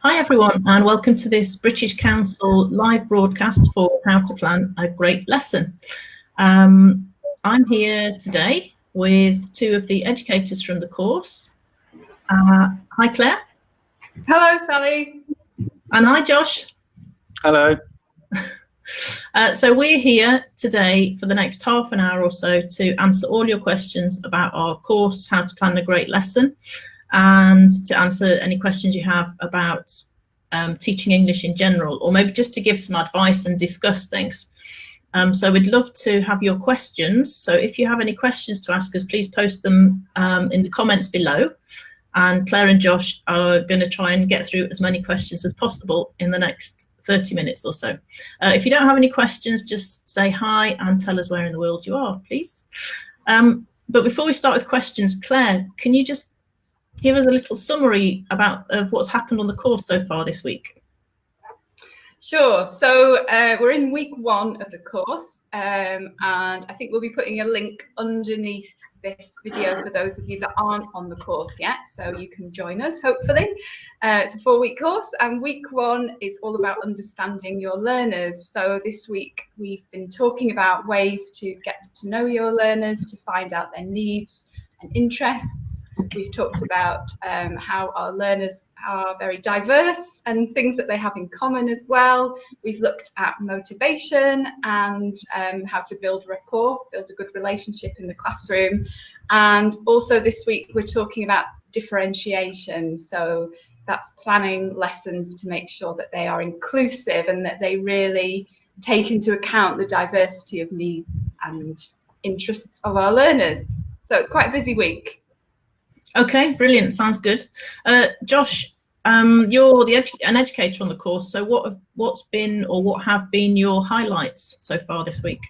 Hi everyone, and welcome to this British Council live broadcast for How to Plan a Great Lesson. I'm here today with two of the educators from the course. Hi Claire. Hello Sally. And hi Josh. Hello. So we're here today for the next half an hour or so to answer all your questions about our course, How to Plan a Great Lesson, and to answer any questions you have about teaching English in general, or maybe just to give some advice and discuss things. So we'd love to have your questions. So if you have any questions to ask us, please post them in the comments below. And Claire and Josh are going to try and get through as many questions as possible in the next 30 minutes or so. If you don't have any questions, just say hi and tell us where in the world you are, please. But before we start with questions, Claire, can you just give us a little summary of what's happened on the course so far this week? Sure. So we're in week 1 of the course, and I think we'll be putting a link underneath this video for those of you that aren't on the course yet, so you can join us hopefully. It's a 4-week course, and week 1 is all about understanding your learners. So this week we've been talking about ways to get to know your learners, to find out their needs and interests. We've talked about how our learners are very diverse and things that they have in common as well. We've looked at motivation and how to build rapport, build a good relationship in the classroom. And also this week we're talking about differentiation. So that's planning lessons to make sure that they are inclusive and that they really take into account the diversity of needs and interests of our learners. So it's quite a busy week. Okay, brilliant. Sounds good. Josh, you're an educator on the course. So what have been your highlights so far this week?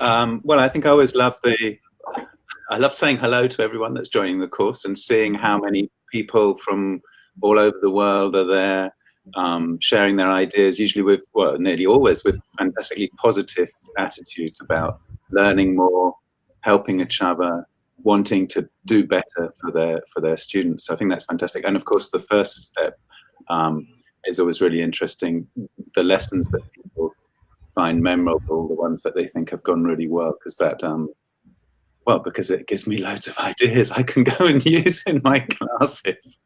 Well, I think I always love I love saying hello to everyone that's joining the course and seeing how many people from all over the world are there, sharing their ideas, usually with, well, nearly always with fantastically positive attitudes about learning more, helping each other, wanting to do better for their students. So I think that's fantastic. And of course, the first step is always really interesting. The lessons that people find memorable, the ones that they think have gone really well, because that, well, because it gives me loads of ideas I can go and use in my classes.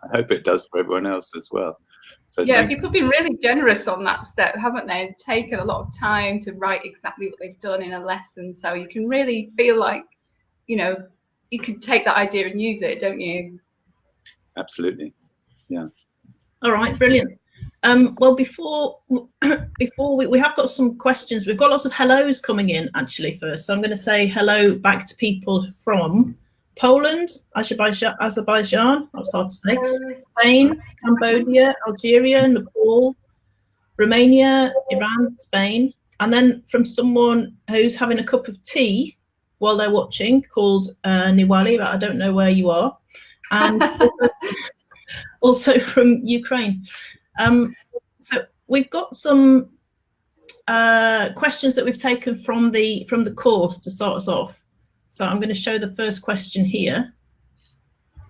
I hope it does for everyone else as well. So yeah, people have been really generous on that step, haven't they? And taken a lot of time to write exactly what they've done in a lesson. So you can really feel like, you know, you could take that idea and use it, don't you? Absolutely, yeah. All right, brilliant. Well, before we have got some questions. We've got lots of hellos coming in actually first. So I'm going to say hello back to people from Poland, Azerbaijan, that was hard to say, Spain, Cambodia, Algeria, Nepal, Romania, Iran, Spain, and then from someone who's having a cup of tea while they're watching, called Niwali, but I don't know where you are, and also from Ukraine. So we've got some questions that we've taken from the course to start us off. So I'm going to show the first question here.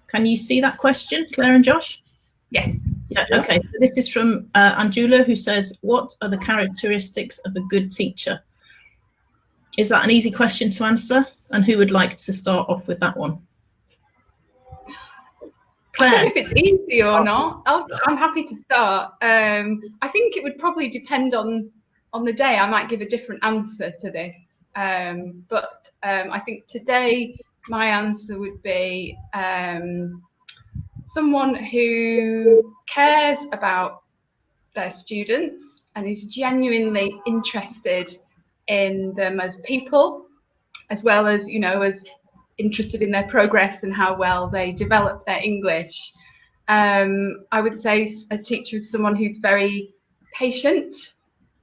Can you see that question, Claire and Josh? Yes. Yeah. Okay. So this is from Anjula, who says, "What are the characteristics of a good teacher?" Is that an easy question to answer? And who would like to start off with that one? Claire. I don't know if it's easy or not. I'm happy to start. I think it would probably depend on the day. I might give a different answer to this. But I think today my answer would be someone who cares about their students and is genuinely interested in them as people, as well as, you know, as interested in their progress and how well they develop their English. I would say a teacher is someone who's very patient,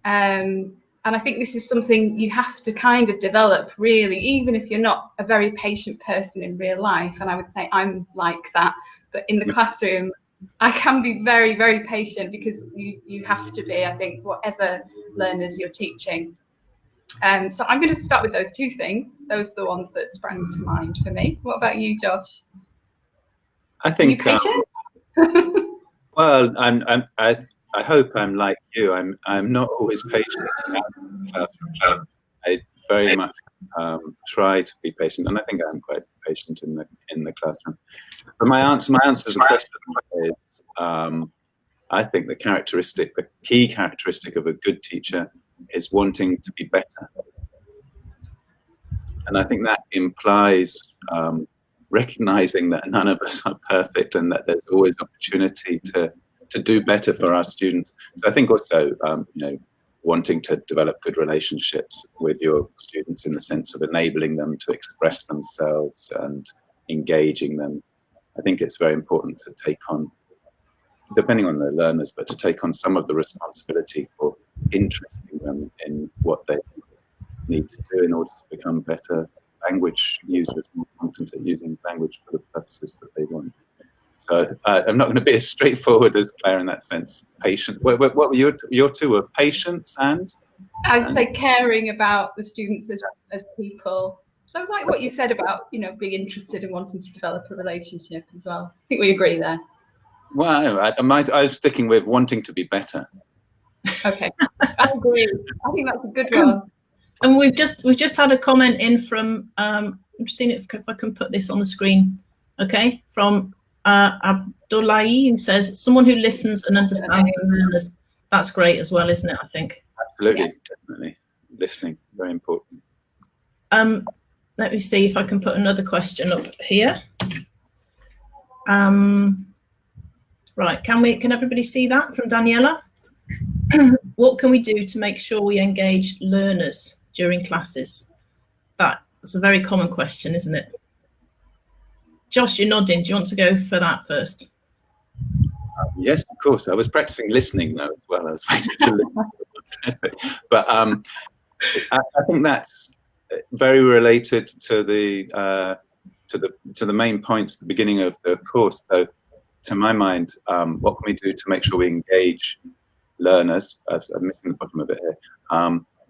and I think this is something you have to kind of develop, really, even if you're not a very patient person in real life. And I would say I'm like that, but in the classroom I can be very, very patient, because you have to be, I think, whatever learners you're teaching. So I'm going to start with those two things. Those are the ones that sprang to mind for me. What about you, Josh? I think Are you patient? Well, I hope I'm like you. I'm not always patient in the classroom. I very much try to be patient, and I think I'm quite patient in the classroom. But my answer to the question is, I think the key characteristic of a good teacher is wanting to be better, and I think that implies recognizing that none of us are perfect, and that there's always opportunity to do better for our students. So I think also, wanting to develop good relationships with your students in the sense of enabling them to express themselves and engaging them. I think it's very important to take on, depending on the learners, but to take on some of the responsibility for interesting them in what they need to do in order to become better language users, more competent at using language for the purposes that they want. So I'm not going to be as straightforward as Claire in that sense. Patient. What were your two were patient and? I'd say caring about the students as people. So like what you said about, being interested and wanting to develop a relationship as well. I think we agree there. Well, I'm sticking with wanting to be better. Okay, I agree. I think that's a good one. And we've just had a comment in from I'm just seeing if I can put this on the screen. Okay, from Abdullahi, who says someone who listens and understands the learners. That's great as well, isn't it? I think. Absolutely, definitely. Listening, very important. Let me see if I can put another question up here. Right, can everybody see that from Daniela? What can we do to make sure we engage learners during classes? That's a very common question, isn't it? Josh, you're nodding. Do you want to go for that first? Yes, of course. I was practicing listening though as well. I was waiting to listen. But I think that's very related to the main points at the beginning of the course. So, to my mind, what can we do to make sure we engage learners? I'm missing the bottom of it here.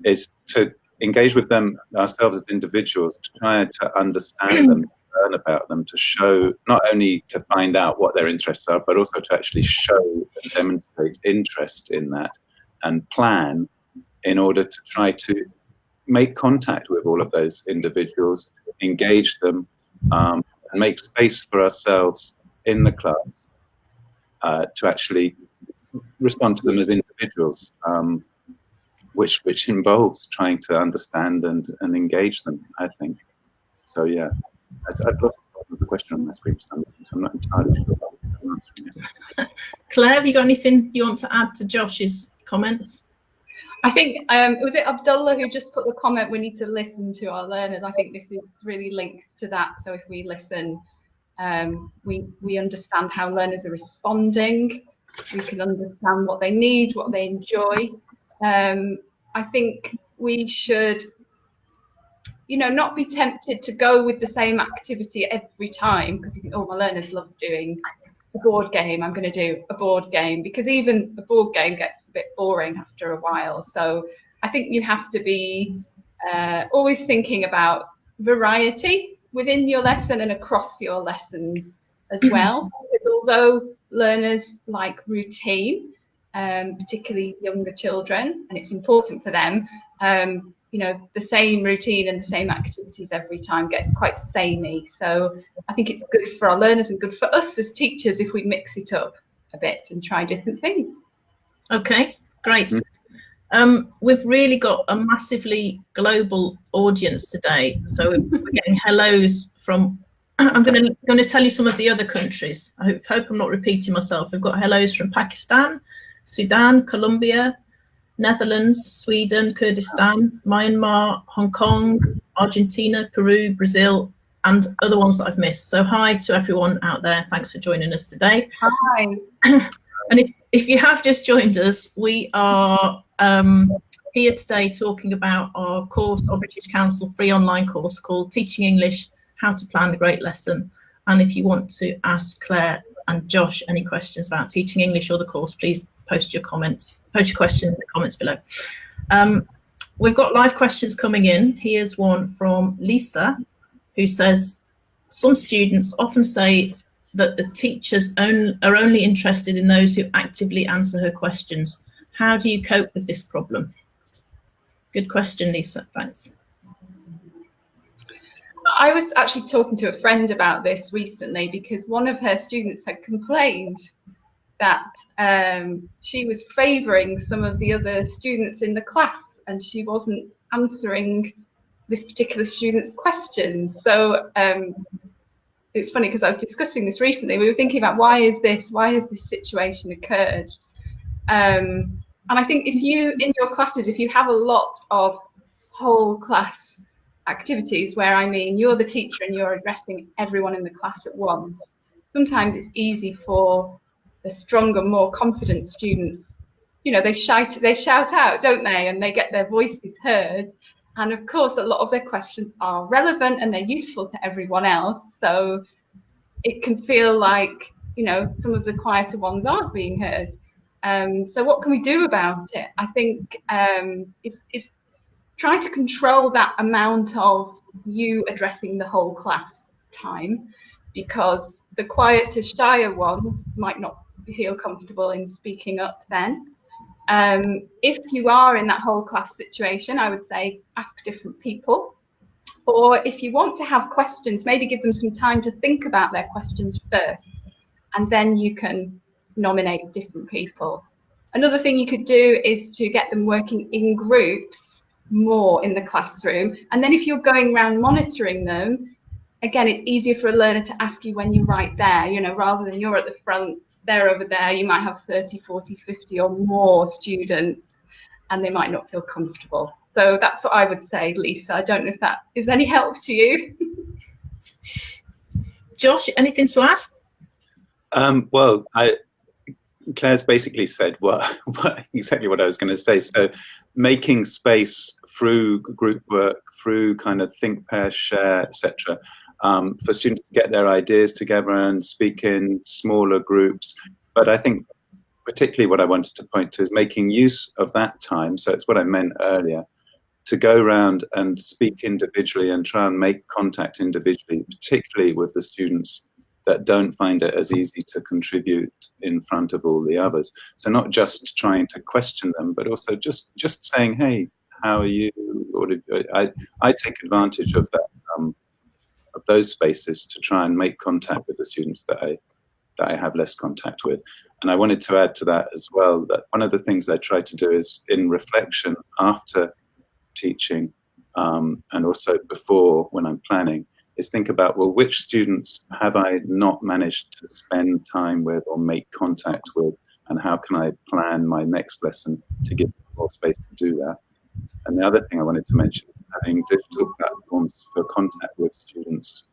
Is to engage with them ourselves as individuals, to try to understand them, learn about them, to show, not only to find out what their interests are, but also to actually show and demonstrate interest in that and plan in order to try to make contact with all of those individuals, engage them, and make space for ourselves in the class to actually respond to them as individuals, which involves trying to understand and engage them, I think. So yeah, I've lost the question on my screen for some reason, so I'm not entirely sure about what I'm answering it. Claire, have you got anything you want to add to Josh's comments? I think, was it Abdullah who just put the comment, we need to listen to our learners? I think this is really linked to that. So if we listen, we understand how learners are responding. We can understand what they need, what they enjoy. I think we should, not be tempted to go with the same activity every time because you think, oh, my learners love doing a board game, I'm going to do a board game, because even a board game gets a bit boring after a while. So I think you have to be always thinking about variety within your lesson and across your lessons as well. Because although learners like routine, particularly younger children, and it's important for them, the same routine and the same activities every time gets quite samey. So I think it's good for our learners and good for us as teachers if we mix it up a bit and try different things. Okay, great. We've really got a massively global audience today. So we're getting hellos from, I'm going to tell you some of the other countries. I hope I'm not repeating myself. We've got hellos from Pakistan, Sudan, Colombia, Netherlands, Sweden, Kurdistan, Myanmar, Hong Kong, Argentina, Peru, Brazil, and other ones that I've missed. So hi to everyone out there. Thanks for joining us today. Hi. And if you have just joined us, we are here today talking about our course, our British Council free online course called Teaching English, How to Plan a Great Lesson. And if you want to ask Claire and Josh any questions about teaching English or the course, please post your questions in the comments below. We've got live questions coming in. Here's one from Lisa, who says, some students often say that the teachers are only interested in those who actively answer her questions. How do you cope with this problem? Good question, Lisa. Thanks. I was actually talking to a friend about this recently because one of her students had complained that she was favouring some of the other students in the class and she wasn't answering this particular student's questions. So it's funny because I was discussing this recently. We were thinking about why has this situation occurred? And I think if you, in your classes, if you have a lot of whole class activities where, I mean, you're the teacher and you're addressing everyone in the class at once, sometimes it's easy for the stronger, more confident students, you know, they shout out, don't they? And they get their voices heard. And of course, a lot of their questions are relevant and they're useful to everyone else. So it can feel like, you know, some of the quieter ones aren't being heard. So what can we do about it? I think it's try to control that amount of you addressing the whole class time, because the quieter, shyer ones might not feel comfortable in speaking up then. If you are in that whole class situation, I would say ask different people. Or if you want to have questions, maybe give them some time to think about their questions first, and then you can nominate different people. Another thing you could do is to get them working in groups more in the classroom. And then if you're going around monitoring them, again, it's easier for a learner to ask you when you're right there, you know, rather than you're at the front, they're over there, you might have 30, 40, 50 or more students, and they might not feel comfortable. So that's what I would say, Lisa. I don't know if that is any help to you. Josh, anything to add? Well, Claire's basically said exactly what I was going to say. So making space through group work, through kind of think, pair, share, etc., for students to get their ideas together and speak in smaller groups. But I think particularly what I wanted to point to is making use of that time. So it's what I meant earlier, to go around and speak individually and try and make contact individually, particularly with the students that don't find it as easy to contribute in front of all the others. So not just trying to question them, but also just saying, hey, how are you? Or I take advantage of that, of those spaces to try and make contact with the students that I have less contact with. And I wanted to add to that as well, that one of the things I try to do is, in reflection after teaching, and also before when I'm planning, is think about, well, which students have I not managed to spend time with or make contact with, and how can I plan my next lesson to give them more space to do that? And the other thing I wanted to mention is having digital platforms for contact with students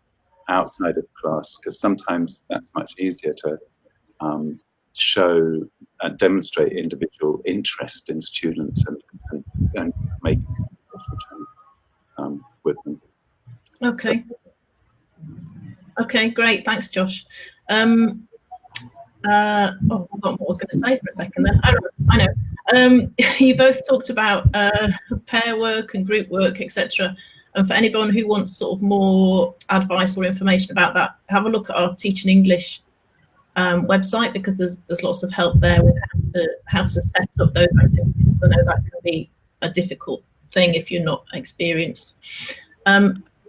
outside of class, because sometimes that's much easier to show and demonstrate individual interest in students and make with them. Okay. So, okay, great. Thanks, Josh. I forgot what I was going to say for a second then. I know. You both talked about pair work and group work, etc. And for anyone who wants sort of more advice or information about that, have a look at our Teaching English website, because there's lots of help there with how to set up those activities. I know that can be a difficult thing if you're not experienced.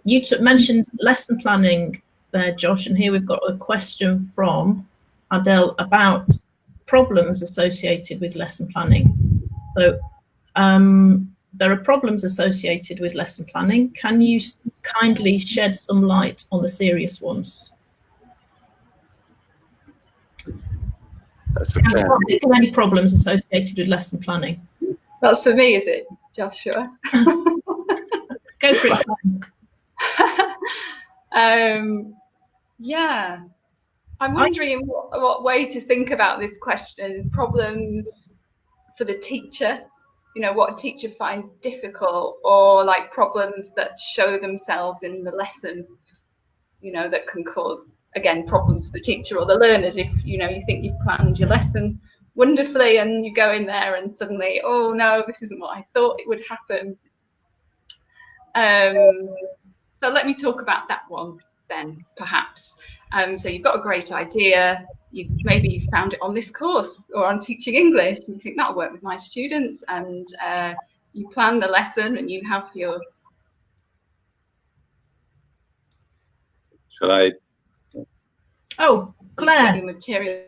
You mentioned lesson planning there, Josh, and here we've got a question from Adele about problems associated with lesson planning. So there are problems associated with lesson planning. Can you kindly shed some light on the serious ones? That's for Claire. Are there any problems associated with lesson planning? That's for me, is it, Joshua? Go for it. Yeah, I'm wondering in what way to think about this question. Problems for the teacher, you know, what a teacher finds difficult, or like problems that show themselves in the lesson, you know, that can cause, again, problems for the teacher or the learners. If, you know, you think you've planned your lesson wonderfully and you go in there and suddenly, oh no, this isn't what I thought it would happen. So let me talk about that one then, perhaps. So you've got a great idea. Maybe you found it on this course or on teaching English, and you think that'll work with my students, and you plan the lesson and you have your. Shall I? Oh, Claire. Your material.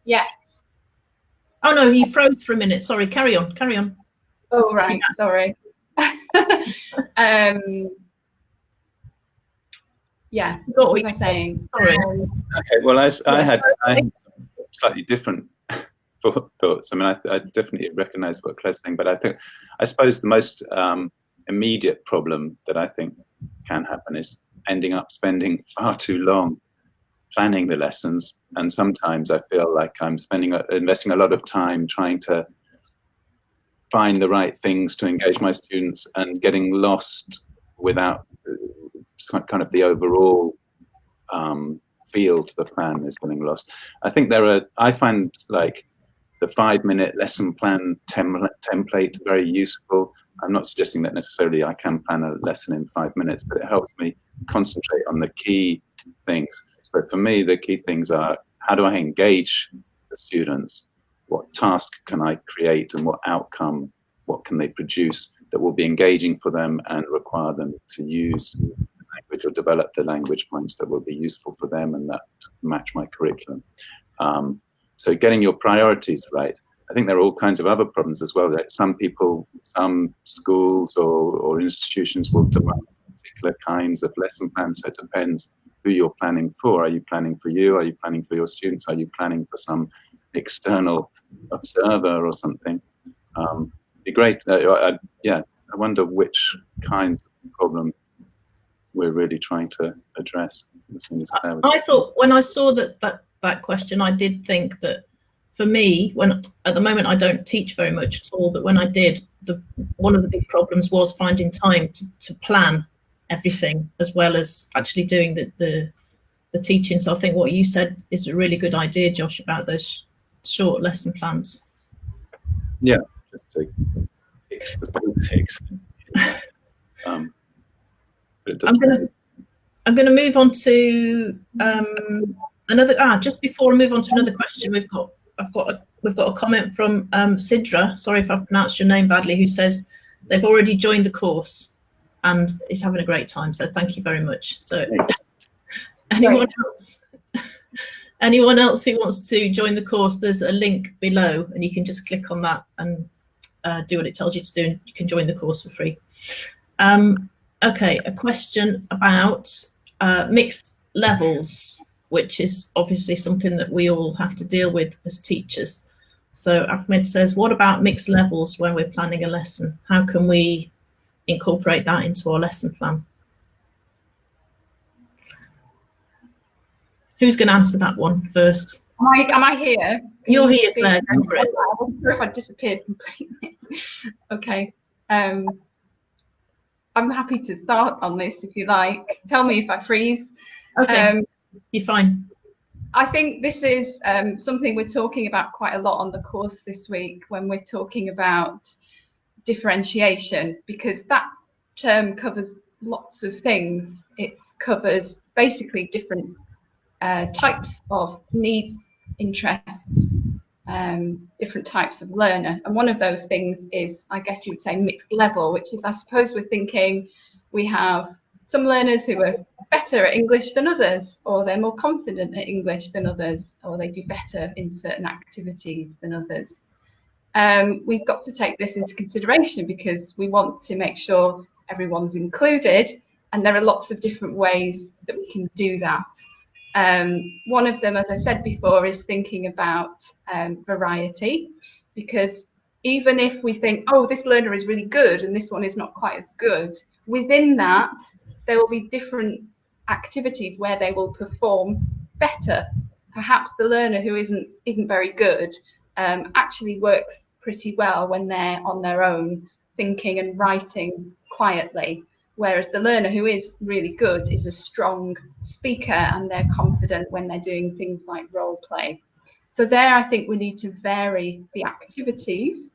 Yes. Oh no, you froze for a minute. Sorry, carry on, carry on. Oh right, sorry. Yeah, what was I saying? Sorry. Okay, well, I had slightly different thoughts. I mean, I definitely recognise what Claire's saying, but I suppose the most immediate problem that I think can happen is ending up spending far too long planning the lessons, and sometimes I feel like I'm investing a lot of time trying to find the right things to engage my students and getting lost without kind of the overall feel to the plan is getting lost. I think I find like the 5-minute lesson plan template very useful. I'm not suggesting that necessarily I can plan a lesson in 5 minutes, but it helps me concentrate on the key things. So for me, the key things are, how do I engage the students? What task can I create, and what outcome, what can they produce that will be engaging for them and require them to use language or develop the language points that will be useful for them and that match my curriculum. So getting your priorities right. I think there are all kinds of other problems as well. That some people, some schools or institutions will demand particular kinds of lesson plans. So it depends who you're planning for. Are you planning for you? Are you planning for your students? Are you planning for some external observer or something? Be great. I wonder which kinds of problem we're really trying to address. I thought when I saw that question, I did think that for me, when at the moment I don't teach very much at all, but when I did, one of the big problems was finding time to plan everything as well as actually doing the teaching. So I think what you said is a really good idea, Josh, about those short lesson plans. Yeah, just to fix the basics. I'm going to move on to another. Just before I move on to another question, we've got a comment from Sidra. Sorry if I've pronounced your name badly. Who says they've already joined the course and is having a great time. So thank you very much. So anyone else who wants to join the course, there's a link below, and you can just click on that and do what it tells you to do, and you can join the course for free. Okay, a question about mixed levels, which is obviously something that we all have to deal with as teachers. So Ahmed says, what about mixed levels when we're planning a lesson? How can we incorporate that into our lesson plan? Who's going to answer that one first? Am I here? You're here, Claire. Go for it. I wasn't sure if I disappeared completely. Okay. I'm happy to start on this if you like. Tell me if I freeze. Okay, you're fine. I think this is something we're talking about quite a lot on the course this week when we're talking about differentiation, because that term covers lots of things. It covers basically different types of needs, interests, different types of learner. And one of those things is, I guess you would say, mixed level, which is, I suppose we're thinking we have some learners who are better at English than others, or they're more confident at English than others, or they do better in certain activities than others. We've got to take this into consideration because we want to make sure everyone's included, and there are lots of different ways that we can do that. One of them, as I said before, is thinking about variety, because even if we think, oh, this learner is really good and this one is not quite as good, within that there will be different activities where they will perform better. Perhaps the learner who isn't very good actually works pretty well when they're on their own thinking and writing quietly, whereas the learner who is really good is a strong speaker and they're confident when they're doing things like role play. So there, I think we need to vary the activities.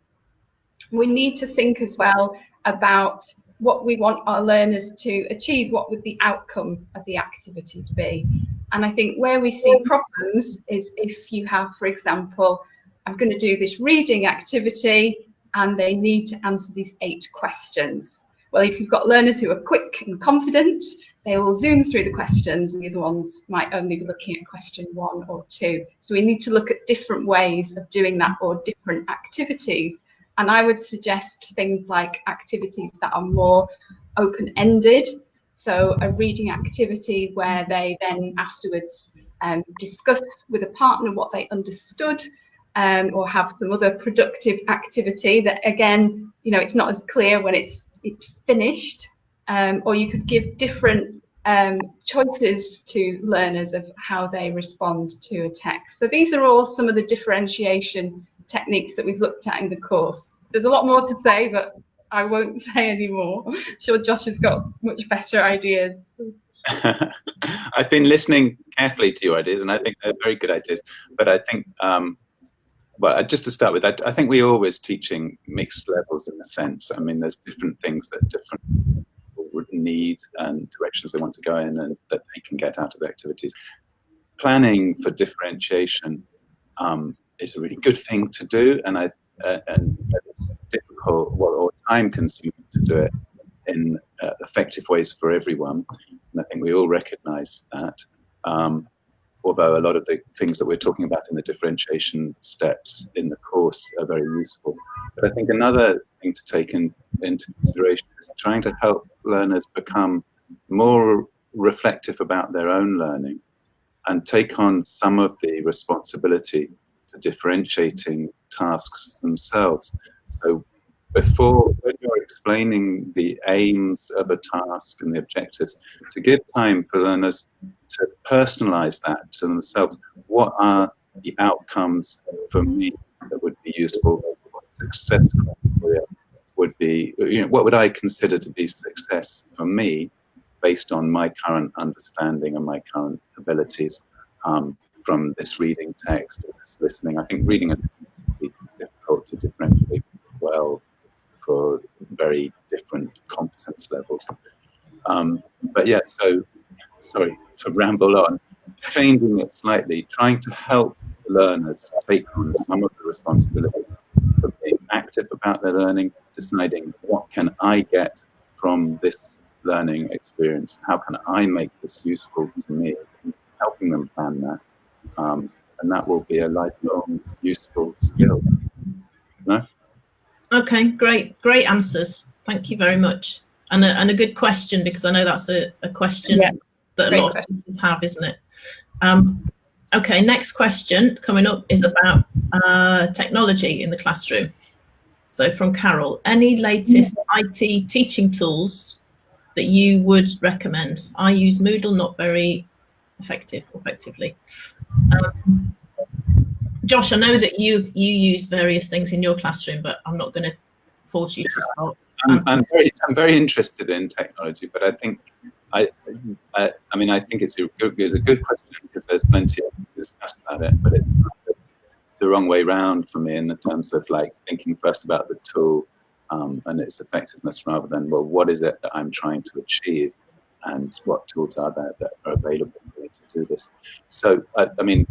We need to think as well about what we want our learners to achieve, what would the outcome of the activities be. And I think where we see problems is if you have, for example, I'm going to do this reading activity and they need to answer these 8 questions. Well, if you've got learners who are quick and confident, they will zoom through the questions, and the other ones might only be looking at question 1 or 2. So we need to look at different ways of doing that, or different activities. And I would suggest things like activities that are more open-ended. So a reading activity where they then afterwards discuss with a partner what they understood, or have some other productive activity that, again, you know, it's not as clear when it's finished. Or you could give different choices to learners of how they respond to a text. So these are all some of the differentiation techniques that we've looked at in the course. There's a lot more to say, but I won't say any more. I'm sure Josh has got much better ideas. I've been listening carefully to your ideas, and I think they're very good ideas. But I think, well, just to start with, I think we're always teaching mixed levels in a sense. I mean, there's different things that different people would need and directions they want to go in, and that they can get out of the activities. Planning for differentiation is a really good thing to do, and it's difficult, or time-consuming to do it in effective ways for everyone. And I think we all recognise that. Although a lot of the things that we're talking about in the differentiation steps in the course are very useful. But I think another thing to take into consideration is trying to help learners become more reflective about their own learning and take on some of the responsibility for differentiating tasks themselves. So when you're explaining the aims of a task and the objectives, to give time for learners to personalize that to themselves. What are the outcomes for me that would be useful? What success criteria would be, you know, what would I consider to be success for me based on my current understanding and my current abilities from this reading text or this listening? I think reading and listening is really difficult to differentiate well for very different competence levels. But yeah, so sorry to ramble on, changing it slightly, trying to help learners take on some of the responsibility for being active about their learning, deciding what can I get from this learning experience, how can I make this useful to me, helping them plan that. And that will be a lifelong useful skill. No? Okay, great answers. Thank you very much. And a good question, because I know that's a question that a lot of teachers have, isn't it? Okay, next question coming up is about technology in the classroom. So from Carol, any latest IT teaching tools that you would recommend? I use Moodle, not very effectively. Josh, I know that you use various things in your classroom, but I'm not going to force you to start. I'm very interested in technology, but I think I mean I think it's a good question, because there's plenty to discuss about it, but it's the wrong way round for me in the terms of like thinking first about the tool and its effectiveness, rather than, well, what is it that I'm trying to achieve and what tools are there that are available for me to do this. So I mean,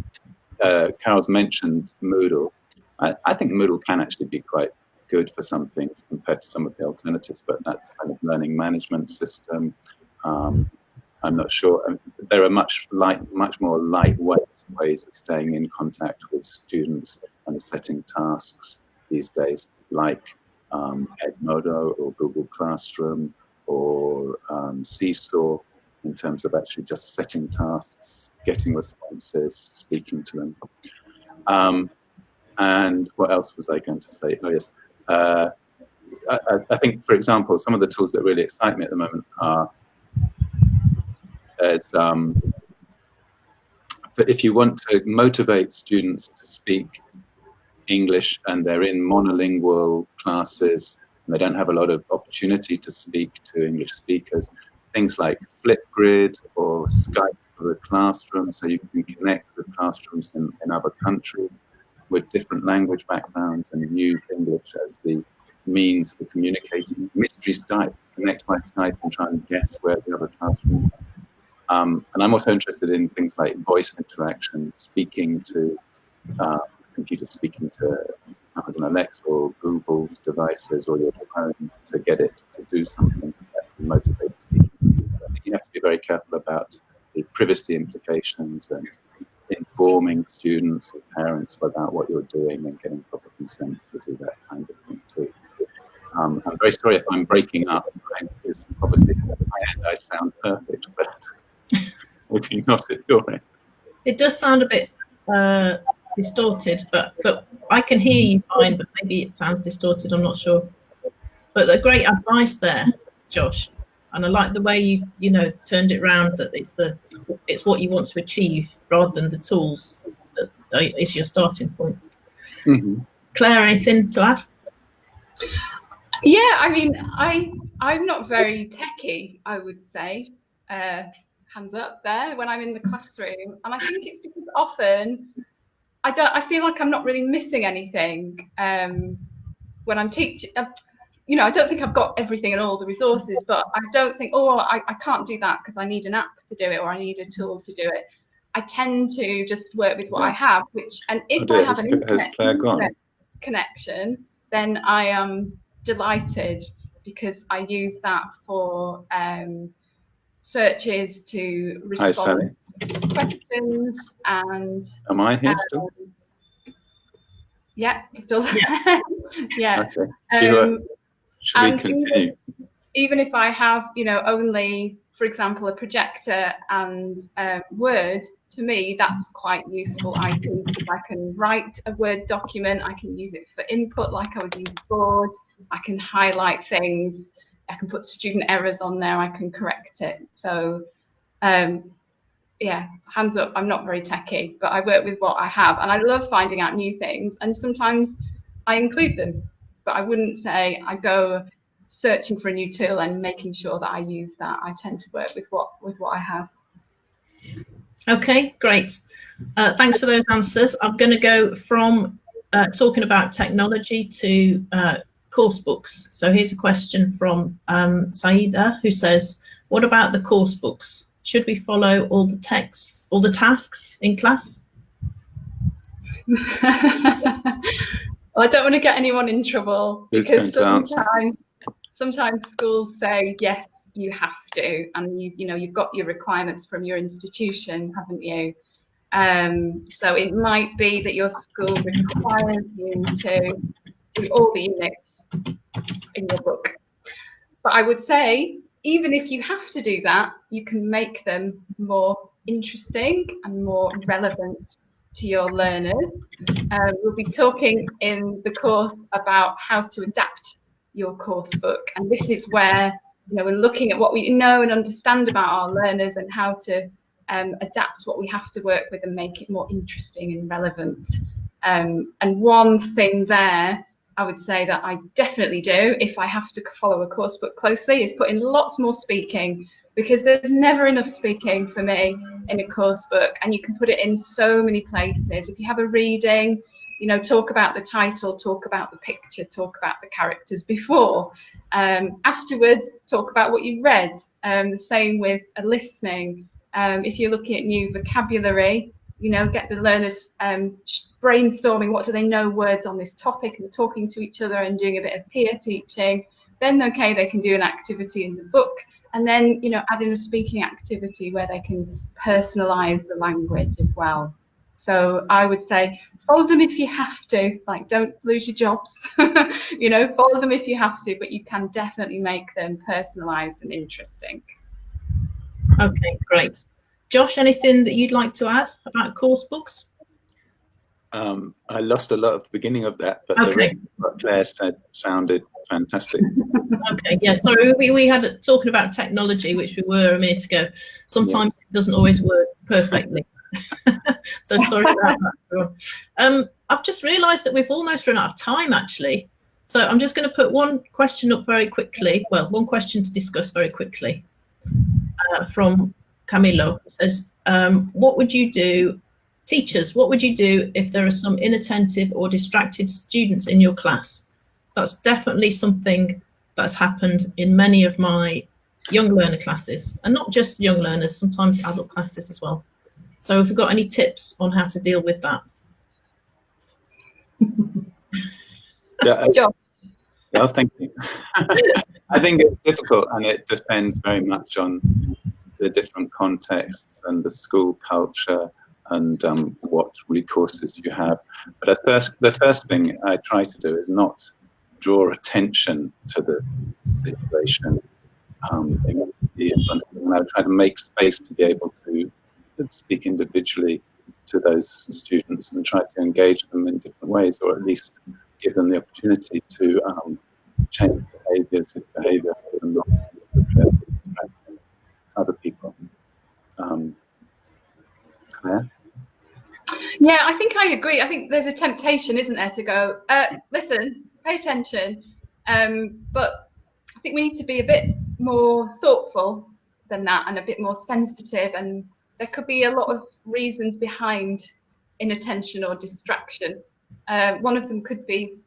Carol's mentioned Moodle. I think Moodle can actually be quite good for some things compared to some of the alternatives, but that's kind of learning management system. I'm not sure. There are much more lightweight ways of staying in contact with students and setting tasks these days, like Edmodo or Google Classroom or Seesaw, in terms of actually just setting tasks, getting responses, speaking to them. And what else was I going to say? Oh yes, I think, for example, some of the tools that really excite me at the moment are, if you want to motivate students to speak English and they're in monolingual classes and they don't have a lot of opportunity to speak to English speakers, things like Flipgrid or Skype for the classroom, so you can connect with classrooms in other countries with different language backgrounds and use English as the means for communicating. Mystery Skype, connect by Skype and try and guess where the other classrooms are. And I'm also interested in things like voice interaction, speaking to computers, speaking to Amazon Alexa or Google's devices or your phone to get it to do something that motivates speaking. I think you have to be very careful about the privacy implications and informing students or parents about what you're doing and getting proper consent to do that kind of thing too. I'm very sorry if I'm breaking up. Because obviously at my end I sound perfect, but maybe not at your end. It does sound a bit distorted, but I can hear you fine, but maybe it sounds distorted, I'm not sure. But the great advice there, Josh, and I like the way you know turned it around, that it's what you want to achieve rather than the tools that is your starting point. Mm-hmm. Claire, anything to add? Yeah, I mean, I'm not very techie, I would say. Hands up there when I'm in the classroom, and I think it's because often I feel like I'm not really missing anything when I'm teaching. You know, I don't think I've got everything and all the resources, but I don't think, oh, I can't do that because I need an app to do it or I need a tool to do it. I tend to just work with what I have, and if I have an internet connection, then I am delighted because I use that for searches to respond to questions and. Am I here still? Yeah, still there. Yeah. Okay. Should we continue? Even if I have, you know, only, for example, a projector and Word, to me, that's quite useful IT because I can write a Word document, I can use it for input like I would use a board, I can highlight things, I can put student errors on there, I can correct it. So, yeah, hands up, I'm not very techie, but I work with what I have and I love finding out new things and sometimes I include them. But I wouldn't say I go searching for a new tool and making sure that I use that. I tend to work with what I have. Okay, great. Thanks for those answers. I'm going to go from talking about technology to course books. So here's a question from Saida, who says, what about the course books? Should we follow all the texts, all the tasks in class? Well, I don't want to get anyone in trouble because sometimes schools say, yes, you have to, and you know, you've got your requirements from your institution, haven't you? So it might be that your school requires you to do all the units in your book. But I would say, even if you have to do that, you can make them more interesting and more relevant to your learners. We'll be talking in the course about how to adapt your course book, and this is where, you know, we're looking at what we know and understand about our learners and how to adapt what we have to work with and make it more interesting and relevant. And one thing there I would say that I definitely do if I have to follow a course book closely is put in lots more speaking, because there's never enough speaking for me in a course book, and you can put it in so many places. If you have a reading, you know, talk about the title, talk about the picture, talk about the characters before. Afterwards, talk about what you read. The same with a listening. If you're looking at new vocabulary, you know, get the learners brainstorming what do they know words on this topic and talking to each other and doing a bit of peer teaching. Then, okay, they can do an activity in the book, and then, you know, add in a speaking activity where they can personalize the language as well. So I would say follow them if you have to, like, don't lose your jobs, you know, follow them if you have to, but you can definitely make them personalized and interesting. Okay, great. Josh, anything that you'd like to add about course books? I lost a lot of the beginning of that, but what Claire said sounded fantastic. Okay, yeah, sorry, we had talking about technology, which we were a minute ago. Sometimes it doesn't always work perfectly. So sorry about that. I've just realised that we've almost run out of time, actually. So I'm just going to put one question up very quickly. Well, one question to discuss very quickly from Camilo. It says, what would you do, teachers, what would you do if there are some inattentive or distracted students in your class? That's definitely something that's happened in many of my young learner classes, and not just young learners, sometimes adult classes as well. So have you got any tips on how to deal with that? John. Well, thank you. I think it's difficult, and it depends very much on the different contexts and the school culture and what recourses you have. But the first thing I try to do is not draw attention to the situation. I try to make space to be able to speak individually to those students and try to engage them in different ways, or at least give them the opportunity to change behaviours if behaviour has not distracting other people. Claire? Yeah, I think I agree. I think there's a temptation, isn't there, to go, listen, pay attention. But I think we need to be a bit more thoughtful than that and a bit more sensitive. And there could be a lot of reasons behind inattention or distraction. One of them could be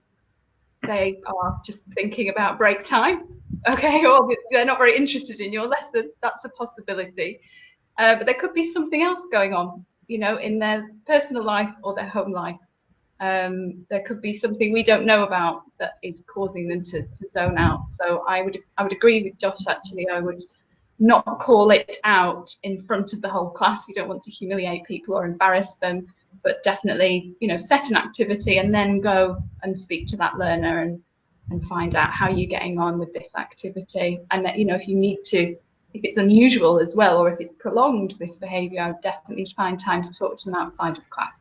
they are just thinking about break time, okay, or they're not very interested in your lesson. That's a possibility. But there could be something else going on, you know, in their personal life or their home life. There could be something we don't know about that is causing them to zone out. So I would agree with Josh, actually. I would not call it out in front of the whole class. You don't want to humiliate people or embarrass them, but definitely, you know, set an activity and then go and speak to that learner and find out how you're getting on with this activity. And that, you know, if you need to, if it's unusual as well, or if it's prolonged, this behaviour, I would definitely find time to talk to them outside of class.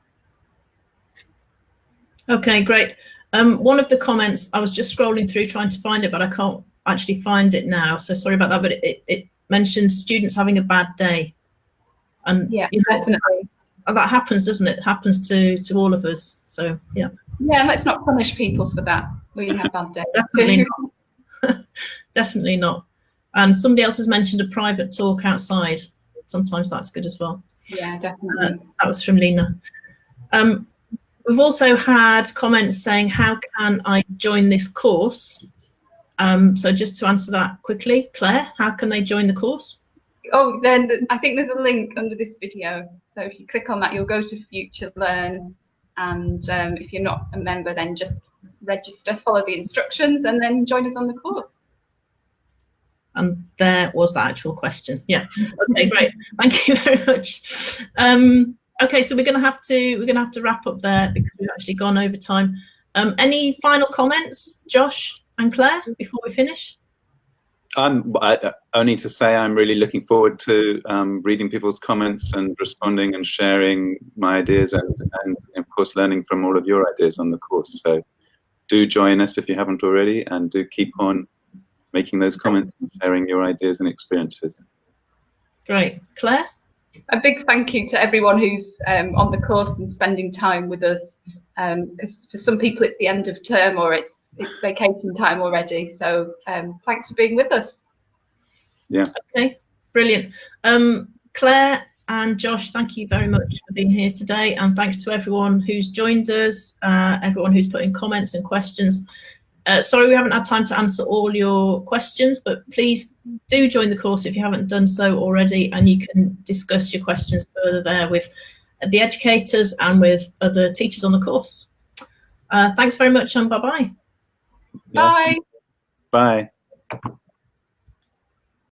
Okay, great. One of the comments, I was just scrolling through trying to find it, but I can't actually find it now. So sorry about that, but it mentions students having a bad day. And yeah, you know, definitely. That happens, doesn't it? It happens to all of us. So yeah. Yeah, let's not punish people for that when you have bad days. Definitely not. Definitely not. And somebody else has mentioned a private talk outside. Sometimes that's good as well. Yeah, definitely. That was from Lena. We've also had comments saying, how can I join this course? So just to answer that quickly, Claire, how can they join the course? Oh, then I think there's a link under this video. So if you click on that, you'll go to futurelearn. And if you're not a member, then just register, follow the instructions, and then join us on the course. And there was the actual question. Yeah. Okay, great. Thank you very much. Okay, so we're going to have to wrap up there because we've actually gone over time. Any final comments, Josh and Claire, before we finish? Only to say I'm really looking forward to reading people's comments and responding and sharing my ideas and of course learning from all of your ideas on the course. So do join us if you haven't already, and do keep on making those comments and sharing your ideas and experiences. Great. Claire? A big thank you to everyone who's on the course and spending time with us, because for some people it's the end of term or it's vacation time already. So thanks for being with us. Yeah. Okay, brilliant. Claire and Josh, thank you very much for being here today, and thanks to everyone who's joined us, everyone who's put in comments and questions. Sorry we haven't had time to answer all your questions, but please do join the course if you haven't done so already, and you can discuss your questions further there with the educators and with other teachers on the course. Thanks very much, and bye-bye. Bye. Bye.